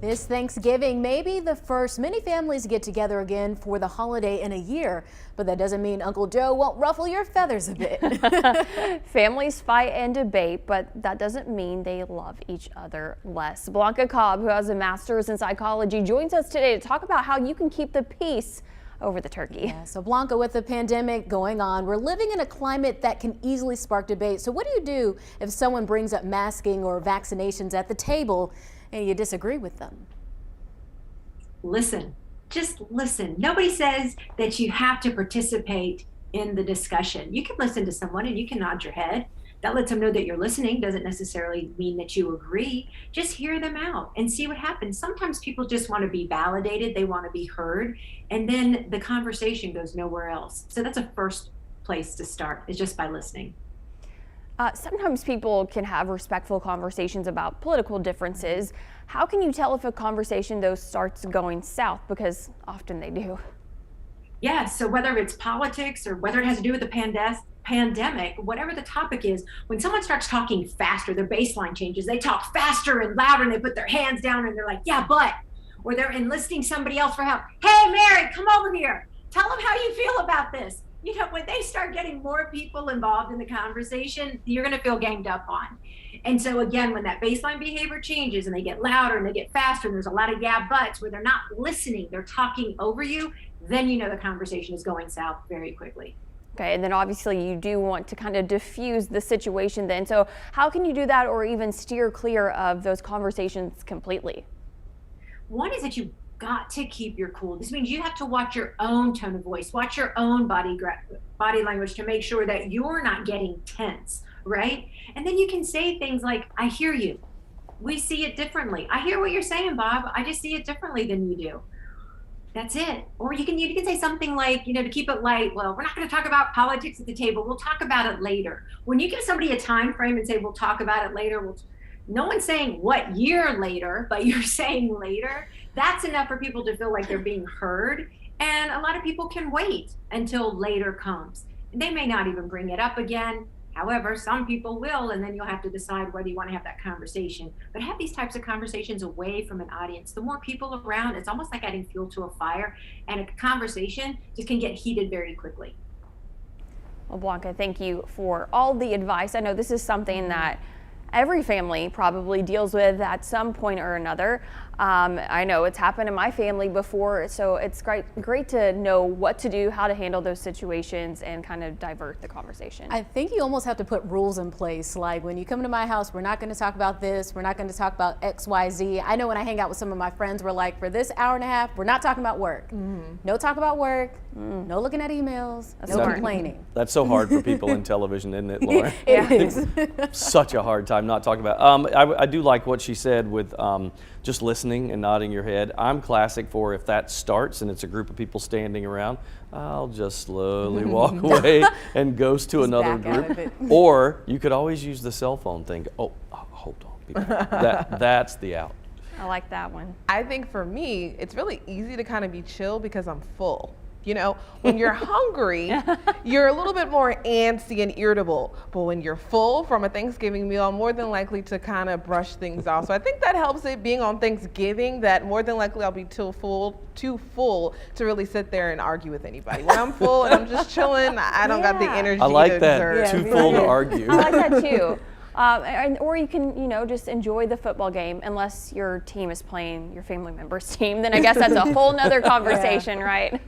This Thanksgiving may be the first many families get together again for the holiday in a year, but that doesn't mean Uncle Joe won't ruffle your feathers a bit. Families fight and debate, but that doesn't mean they love each other less. Blanca Cobb, who has a master's in psychology, joins us today to talk about how you can keep the peace over the turkey. Yeah, so Blanca, with the pandemic going on, we're living in a climate that can easily spark debate. So what do you do if someone brings up masking or vaccinations at the table and you disagree with them? Listen, just listen. Nobody says that you have to participate in the discussion. You can listen to someone and you can nod your head. That lets them know that you're listening. Doesn't necessarily mean that you agree. Just hear them out and see what happens. Sometimes people just want to be validated. They want to be heard. And then the conversation goes nowhere else. So that's a first place to start, is just by listening. Sometimes people can have respectful conversations about political differences. How can you tell if a conversation, though, starts going south? Because often they do. Yeah, so whether it's politics or whether it has to do with the pandemic, whatever the topic is, when someone starts talking faster, their baseline changes, they talk faster and louder and they put their hands down and they're like, yeah, but, or they're enlisting somebody else for help. Hey, Mary, come over here. Tell them how you feel about this. You know, when they start getting more people involved in the conversation, you're going to feel ganged up on. And so again, when that baseline behavior changes and they get louder and they get faster and there's a lot of yeah buts where they're not listening, they're talking over you, then you know the conversation is going south very quickly. Okay, and then obviously you do want to kind of diffuse the situation then. So how can you do that or even steer clear of those conversations completely? One is that you've got to keep your cool. This means you have to watch your own tone of voice, watch your own body language to make sure that you're not getting tense, right? And then you can say things like, I hear you. We see it differently. I hear what you're saying, Bob. I just see it differently than you do. That's it. Or you can say something like, to keep it light, well, we're not going to talk about politics at the table. We'll talk about it later. When you give somebody a time frame and say, we'll talk about it later, no one's saying what year later, but you're saying later. That's enough for people to feel like they're being heard. And a lot of people can wait until later comes. They may not even bring it up again. However, some people will, and then you'll have to decide whether you want to have that conversation. But have these types of conversations away from an audience. The more people around, it's almost like adding fuel to a fire, and a conversation just can get heated very quickly. Well, Blanca, thank you for all the advice. I know this is something that every family probably deals with at some point or another. I know it's happened in my family before, so it's great to know what to do, how to handle those situations, and kind of divert the conversation. I think you almost have to put rules in place, like when you come to my house, we're not going to talk about this, we're not going to talk about X, Y, Z. I know when I hang out with some of my friends, we're like, for this hour and a half, we're not talking about work. No talk about work, no looking at emails, no complaining. That's so hard for people in television, isn't it, Lauren? It is. Such a hard time not talking about. I do like what she said with just listening and nodding your head. I'm classic for if that starts and it's a group of people standing around, I'll just slowly walk away and ghost to another group. Or you could always use the cell phone thing. Oh, hold on. That's the out. I like that one. I think for me, it's really easy to kind of be chill because I'm full. When you're hungry, you're a little bit more antsy and irritable. But when you're full from a Thanksgiving meal, I'm more than likely to kind of brush things off. So I think that helps it being on Thanksgiving, that more than likely I'll be too full to really sit there and argue with anybody. When I'm full and I'm just chilling, I don't got the energy I like to that. exert. Too full to argue. I like that too. Or you can, just enjoy the football game, unless your team is playing your family member's team. Then I guess that's a whole nother conversation, right?